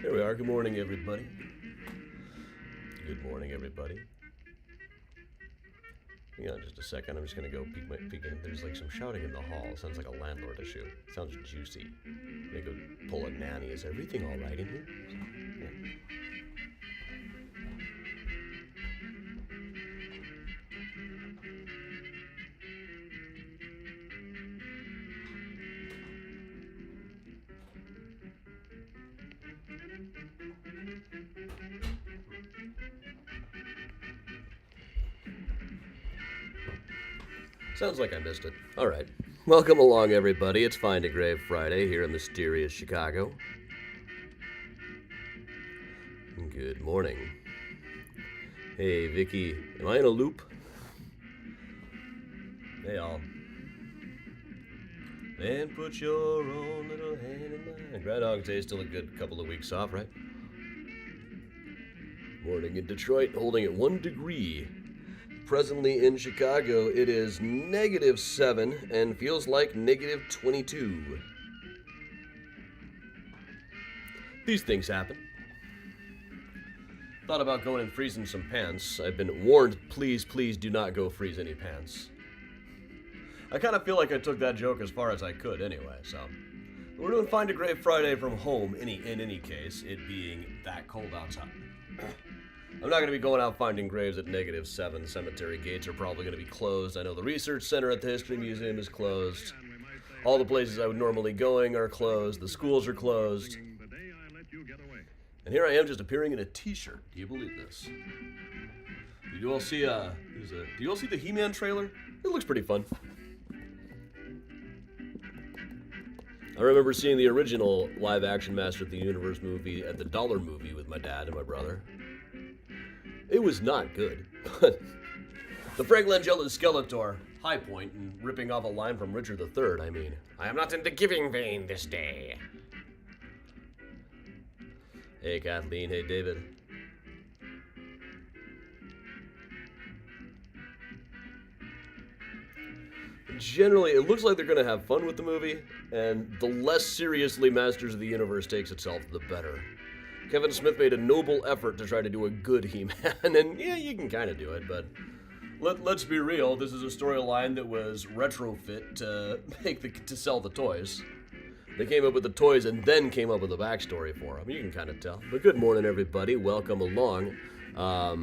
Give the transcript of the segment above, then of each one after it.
Here we are. Good morning, everybody. Good morning, everybody. Hang on just a second. I'm just going to go peek in. There's like some shouting in the hall. Sounds like a landlord issue. Sounds juicy. I'm going to go pull a nanny. Is everything all right in here? Yeah. Sounds like I missed it. All right. Welcome along, everybody. It's FindAGrave Friday here in mysterious Chicago. Good morning. Hey, Vicky. Am I in a loop? Hey, all. And put your own little hand in mine. Groundhog Day is still a good couple of weeks off, right? Morning in Detroit, holding at 1 degree. Presently in Chicago, it is -7 and feels like -22. These things happen. Thought about going and freezing some pants. I've been warned, please do not go freeze any pants. I kind of feel like I took that joke as far as I could anyway, so. We're doing FindAGrave Friday from home in any case, it being that cold outside. I'm not going to be going out finding graves at -7. Cemetery gates are probably going to be closed. I know the research center at the History Museum is closed. All the places I would normally going are closed. The schools are closed. And here I am just appearing in a t-shirt. Do you believe this? Do you all see the He-Man trailer? It looks pretty fun. I remember seeing the original live-action Master of the Universe movie at the Dollar Movie with my dad and my brother. It was not good, but the Frank Langella Skeletor high point and ripping off a line from Richard III, I mean, I am not in the giving vein this day. Hey, Kathleen. Hey, David. Generally, it looks like they're going to have fun with the movie, and the less seriously Masters of the Universe takes itself, the better. Kevin Smith made a noble effort to try to do a good He-Man, and yeah, you can kind of do it, but let's be real, this is a storyline that was retrofit to sell the toys. They came up with the toys and then came up with a backstory for them. You can kind of tell. But good morning, everybody. Welcome along. I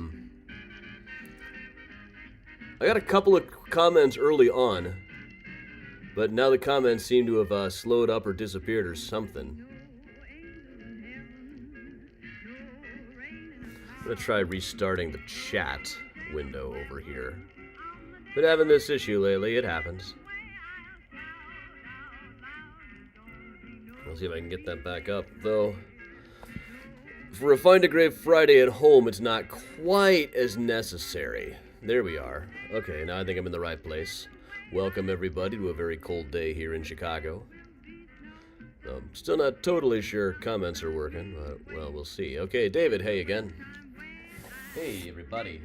got a couple of comments early on, but now the comments seem to have slowed up or disappeared or something. I'm going to try restarting the chat window over here. Been having this issue lately. It happens. I'll see if I can get that back up, though. For a FindAGrave Friday at home, it's not quite as necessary. There we are. Okay, now I think I'm in the right place. Welcome, everybody, to a very cold day here in Chicago. I'm still not totally sure comments are working, but, well, we'll see. Okay, David, hey again. Hey, everybody.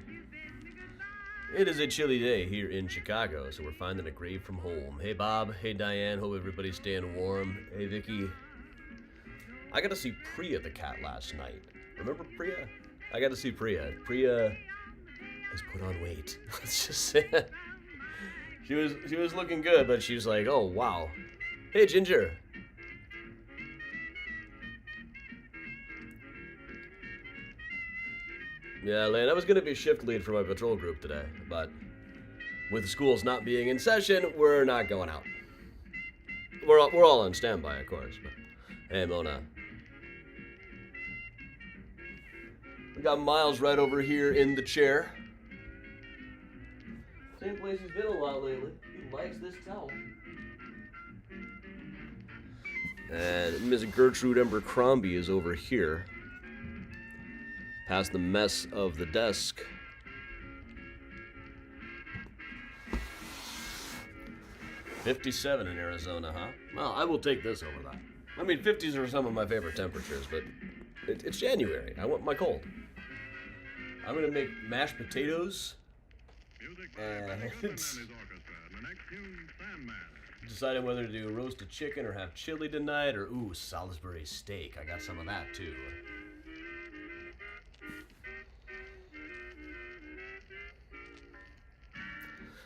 It is a chilly day here in Chicago, so we're finding a grave from home. Hey, Bob. Hey, Diane. Hope everybody's staying warm. Hey, Vicky. I got to see Priya the cat last night. Remember Priya? I got to see Priya. Priya has put on weight. Let's just say it. She was looking good, but she was like, oh, wow. Hey, Ginger. Yeah, Lane, I was going to be shift lead for my patrol group today, but with the schools not being in session, we're not going out. We're all on standby, of course. But, hey, Mona. We got Miles right over here in the chair. Same place he's been a lot lately. He likes this towel. And Ms. Gertrude Ember-Crombie is over here. Past the mess of the desk. $57 in Arizona, huh? Well, I will take this over that. I mean, 50s are some of my favorite temperatures, but it's January. I want my cold. I'm going to make mashed potatoes. And Deciding whether to do roasted chicken or have chili tonight, or ooh, Salisbury steak. I got some of that too.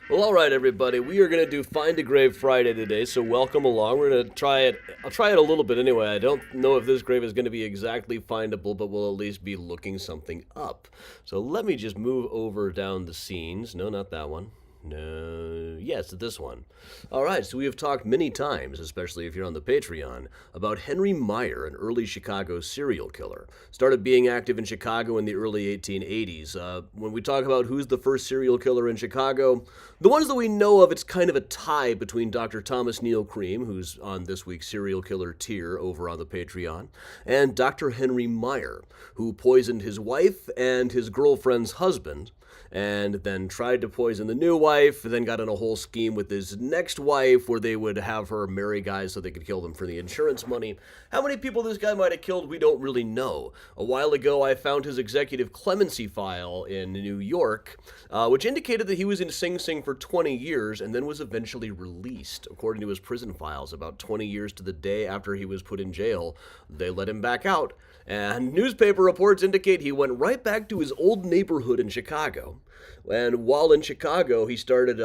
Well, all right, everybody. We are going to do FindAGrave Friday today, so welcome along. We're going to try it. I'll try it a little bit anyway. I don't know if this grave is going to be exactly findable, but we'll at least be looking something up. So let me just move over down the scenes. No, not that one. No, yes, this one. All right, so we have talked many times, especially if you're on the Patreon, about Henry Meyer, an early Chicago serial killer. Started being active in Chicago in the early 1880s. When we talk about who's the first serial killer in Chicago, the ones that we know of, it's kind of a tie between Dr. Thomas Neal Cream, who's on this week's serial killer tier over on the Patreon, and Dr. Henry Meyer, who poisoned his wife and his girlfriend's husband, and then tried to poison the new wife, then got in a whole scheme with his next wife where they would have her marry guys so they could kill them for the insurance money. How many people this guy might have killed, we don't really know. A while ago, I found his executive clemency file in New York, which indicated that he was in Sing Sing for 20 years and then was eventually released. According to his prison files, about 20 years to the day after he was put in jail, they let him back out. And newspaper reports indicate he went right back to his old neighborhood in Chicago. And while in Chicago, he started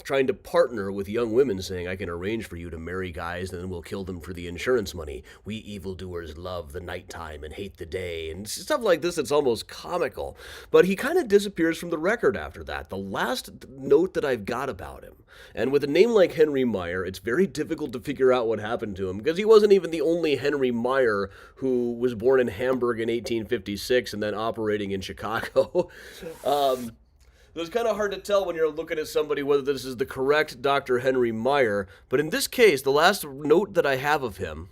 trying to partner with young women, saying, I can arrange for you to marry guys, and then we'll kill them for the insurance money. We evildoers love the nighttime and hate the day, and stuff like this. It's almost comical. But he kind of disappears from the record after that. The last note that I've got about him, and with a name like Henry Meyer, it's very difficult to figure out what happened to him, because he wasn't even the only Henry Meyer who was born in Hamburg in 1856 and then operating in Chicago. It was kind of hard to tell when you're looking at somebody whether this is the correct Dr. Henry Meyer, but in this case, the last note that I have of him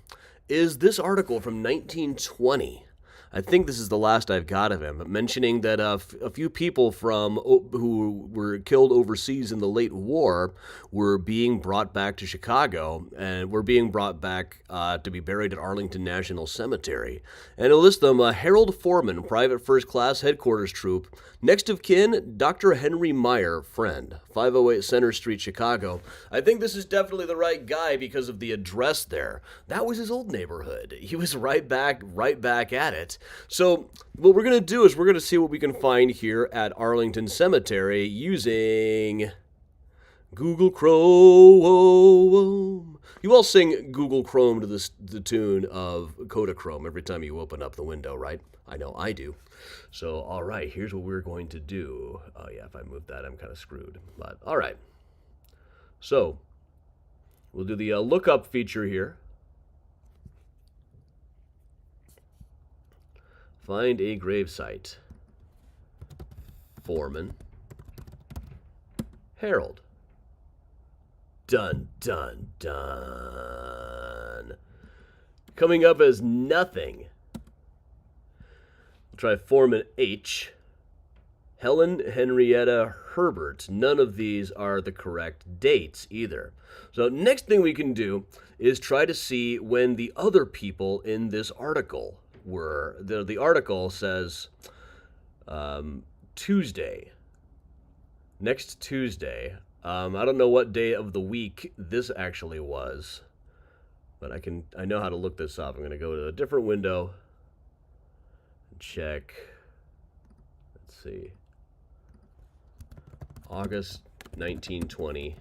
is this article from 1920. I think this is the last I've got of him, mentioning that a few people who were killed overseas in the late war were being brought back to Chicago and were being brought back to be buried at Arlington National Cemetery. And it'll list them: Harold Foreman, Private First Class, Headquarters Troop. Next of kin, Dr. Henry Meyer, friend, 508 Center Street, Chicago. I think this is definitely the right guy because of the address there. That was his old neighborhood. He was right back at it. So what we're going to do is we're going to see what we can find here at Arlington Cemetery using Google Chrome. You all sing Google Chrome to the tune of Kodachrome every time you open up the window, right? I know I do. So, all right, here's what we're going to do. Oh, yeah, if I move that, I'm kind of screwed. But, all right. So, we'll do the lookup feature here. Find a gravesite. Foreman. Harold. Dun, dun, dun. Coming up as nothing. Try Foreman H. Helen Henrietta Herbert. None of these are the correct dates either. So next thing we can do is try to see when the other people in this article were. The article says Tuesday. Next Tuesday. I don't know what day of the week this actually was, but I know how to look this up. I'm going to go to a different window. Check. Let's see. August 1920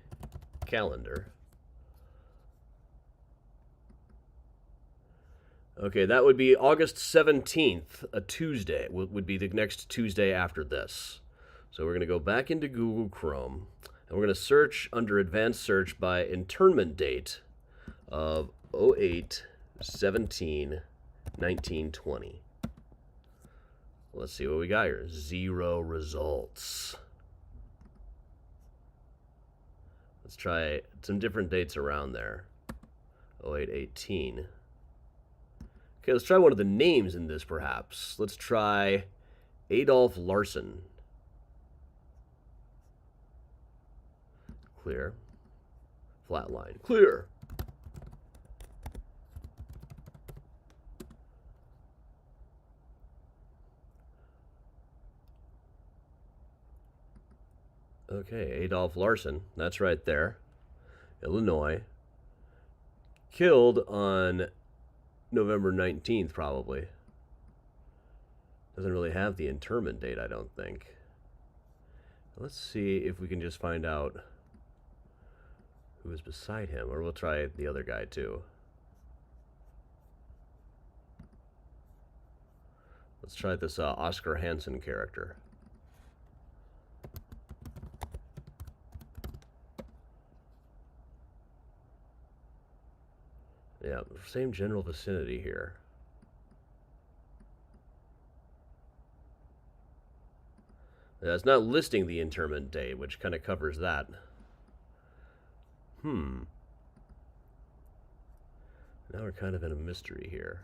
calendar. Okay, that would be August 17th, a Tuesday, would be the next Tuesday after this. So we're going to go back into Google Chrome, and we're going to search under advanced search by internment date of 08/17/1920. Let's see what we got here. 0 results. Let's try some different dates around there. 08/18. Okay, let's try one of the names in this, perhaps. Let's try Adolph Larson. Clear. Flatline. Clear. Okay, Adolph Larson. That's right there. Illinois. Killed on November 19th, probably. Doesn't really have the interment date, I don't think. Let's see if we can just find out who was beside him, or we'll try the other guy too. Let's try this Oscar Hansen character. Yeah, same general vicinity here. Yeah, it's not listing the interment date, which kind of covers that. Now we're kind of in a mystery here.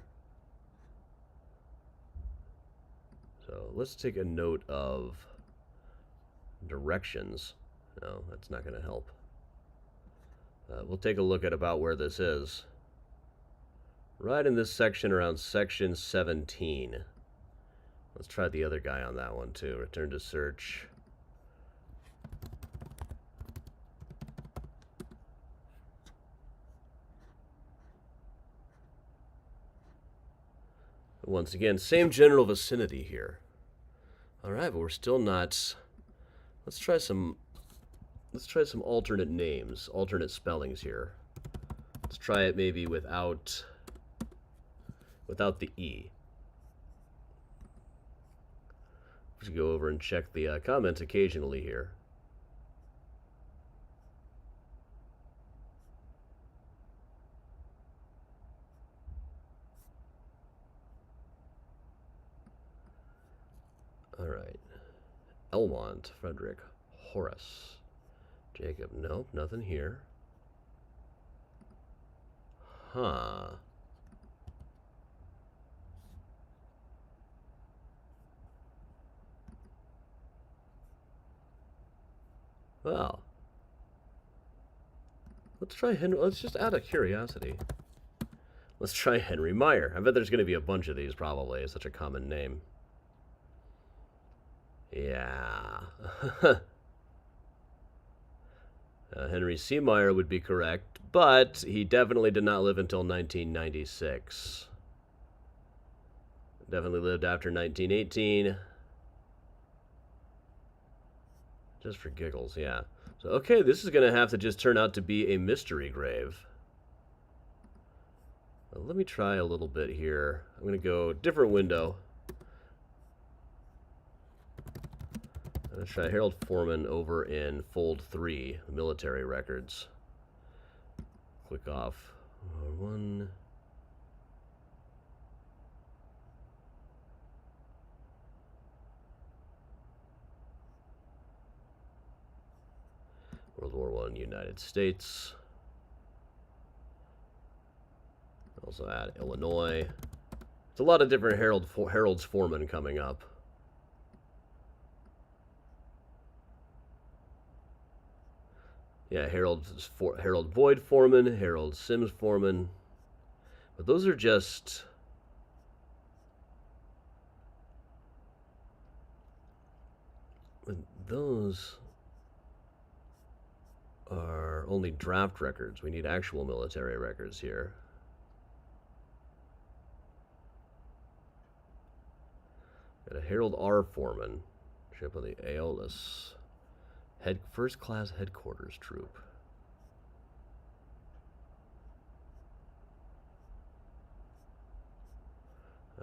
So let's take a note of directions. No, that's not going to help. We'll take a look at about where this is. Right in this section, around section 17. Let's try the other guy on that one too. Return to search. Once again, same general vicinity here. All right, but we're still not. Let's try some alternate names, alternate spellings here. Let's try it maybe without the E. Just go over and check the comments occasionally here. All right. Elmont, Frederick, Horace, Jacob. Nope, nothing here. Huh. Well, let's try Henry. Let's just out of curiosity. Let's try Henry Meyer. I bet there's going to be a bunch of these probably. It's such a common name. Yeah. Henry C. Meyer would be correct, but he definitely did not live until 1996. Definitely lived after 1918. Just for giggles, yeah. So, okay, this is going to have to just turn out to be a mystery grave. Let me try a little bit here. I'm going to go different window. I'm going to try Harold Foreman over in Fold 3, the military records. Click off. One. World War I, United States. Also add Illinois. It's a lot of different Harold's Foreman coming up. Yeah, Harold Boyd Foreman, Harold Sims Foreman. But those are just... Those are only draft records. We need actual military records here. Got a Harold R. Foreman, ship of the Aeolus, first class headquarters troop.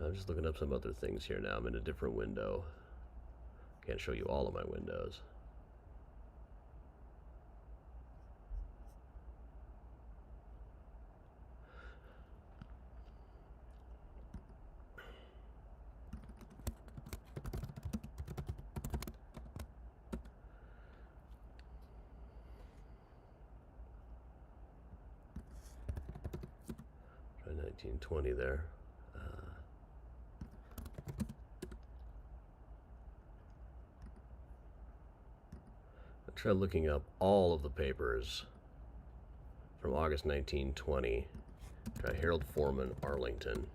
I'm just looking up some other things here now. I'm in a different window. Can't show you all of my windows. Try 1920 there. Try looking up all of the papers from August 1920. Try Harold Foreman, Arlington.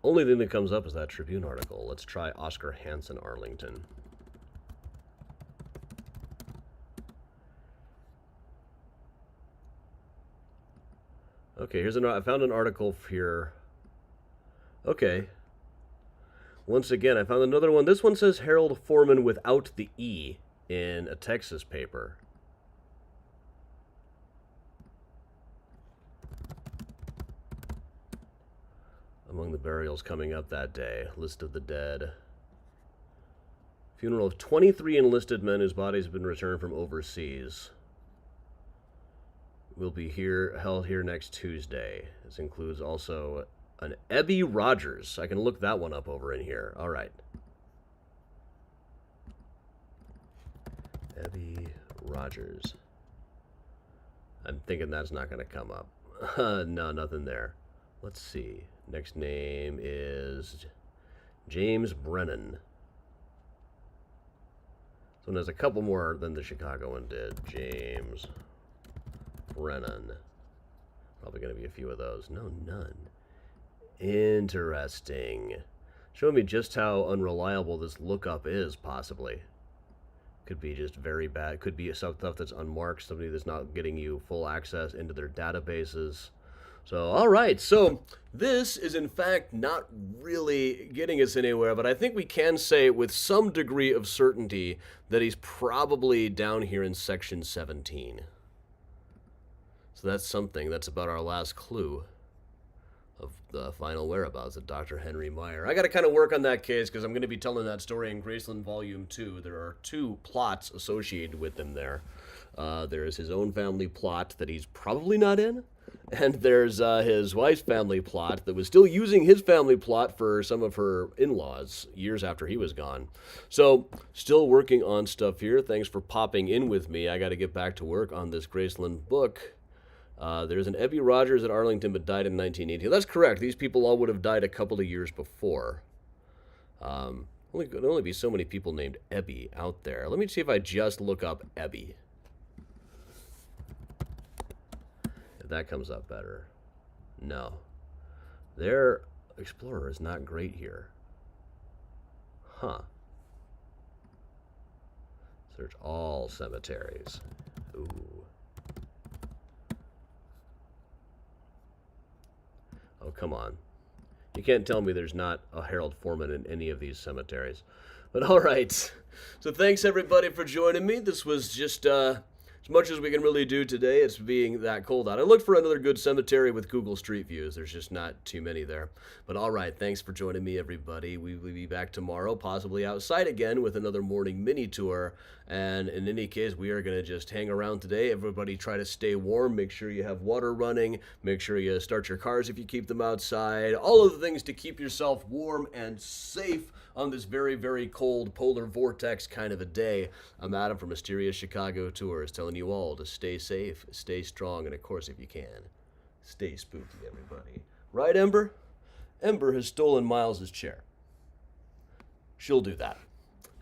Only thing that comes up is that Tribune article. Let's try Oscar Hansen, Arlington. Okay, here's I found an article here. Okay. Once again, I found another one. This one says Harold Foreman without the E in a Texas paper. Among the burials coming up that day, list of the dead. Funeral of 23 enlisted men whose bodies have been returned from overseas. Will be held here next Tuesday. This includes also an Ebby Rogers. I can look that one up over in here. All right. Ebby Rogers. I'm thinking that's not going to come up. No, nothing there. Let's see. Next name is James Brennan. So there's a couple more than the Chicago one did. James Brennan. Probably going to be a few of those. No, none. Interesting. Showing me just how unreliable this lookup is, possibly. Could be just very bad. Could be stuff that's unmarked, somebody that's not getting you full access into their databases. So, all right. So, this is in fact not really getting us anywhere, but I think we can say with some degree of certainty that he's probably down here in section 17. So that's something. That's about our last clue of the final whereabouts of Dr. Henry Meyer. I got to kind of work on that case because I'm going to be telling that story in Graceland Volume 2. There are 2 plots associated with him there. There is his own family plot that he's probably not in, and there's his wife's family plot that was still using his family plot for some of her in-laws years after he was gone. So, still working on stuff here. Thanks for popping in with me. I got to get back to work on this Graceland book. There's an Ebby Rogers at Arlington, but died in 1918. That's correct. These people all would have died a couple of years before. There'd only be so many people named Ebby out there. Let me see if I just look up Ebby. If that comes up better. No. Their Explorer is not great here. Huh. Search all cemeteries. Ooh. Oh, come on. You can't tell me there's not a Harold Foreman in any of these cemeteries. But all right. So thanks, everybody, for joining me. This was just as much as we can really do today. It's being that cold out. I looked for another good cemetery with Google Street Views. There's just not too many there. But all right. Thanks for joining me, everybody. We will be back tomorrow, possibly outside again with another morning mini tour. And in any case, we are going to just hang around today. Everybody try to stay warm. Make sure you have water running. Make sure you start your cars if you keep them outside. All of the things to keep yourself warm and safe on this very, very cold polar vortex kind of a day. I'm Adam from Mysterious Chicago Tours, telling you all to stay safe, stay strong, and of course, if you can, stay spooky, everybody. Right, Ember? Ember has stolen Miles's chair. She'll do that.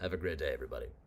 Have a great day, everybody.